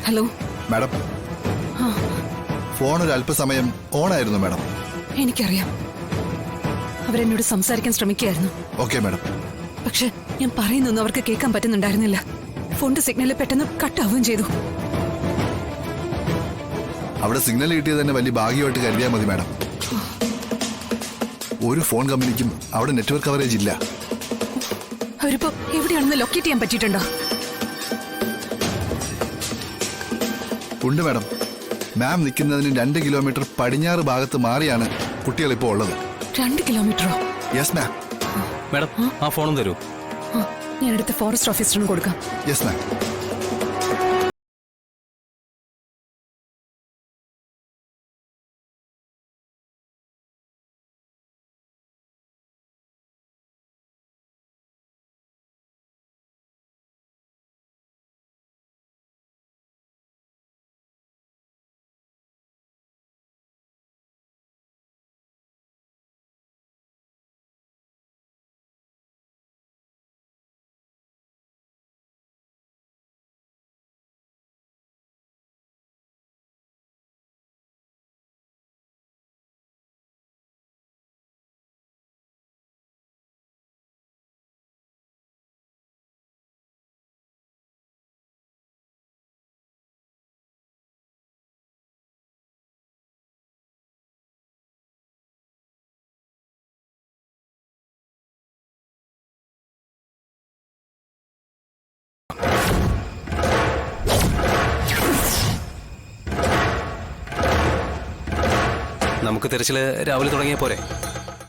Hello madam, phone ഒരു അല്പസമയം ഓണായിരുന്നു madam. എനിക്കറിയാം, അവരെന്നോട് സംസാരിക്കാൻ ശ്രമിക്കുകയായിരുന്നു. Okay madam. പക്ഷെ ഞാൻ പറയുന്നൊന്നും അവർക്ക് കേൾക്കാൻ പറ്റുന്നുണ്ടായിരുന്നില്ല. ഫോണിന്റെ സിഗ്നൽ പെട്ടെന്ന് കട്ടാവുകയും ചെയ്തു. അവിടെ സിഗ്നൽ കിട്ടിയത് തന്നെ വലിയ ഭാഗ്യമായിട്ട് കരുതിയാൽ മതി മാഡം. ഒരു ഫോൺ കമ്പനിക്കും അവിടെ നെറ്റ്വർക്ക് കവറേജ് ഇല്ല. അവരിപ്പോ എവിടെയാണെന്ന് ലൊക്കേറ്റ് ചെയ്യാൻ പറ്റിയിട്ടുണ്ടോ? ഉണ്ട് മാഡം. മാം നിൽക്കുന്നതിന് 2 കിലോമീറ്റർ പടിഞ്ഞാറ് ഭാഗത്ത് മാറിയാണ് കുട്ടികൾ ഇപ്പോൾ ഉള്ളത്. 2 കിലോമീറ്ററോ? Yes ma'am. മാഡം, ആ ഫോണും തരൂ. ഞാൻ അടുത്ത ഫോറസ്റ്റ് ഓഫീസറിന് കൊടുക്കാം. Yes ma'am. നമുക്ക് തിരച്ചില് രാവിലെ തുടങ്ങിയ പോരെ?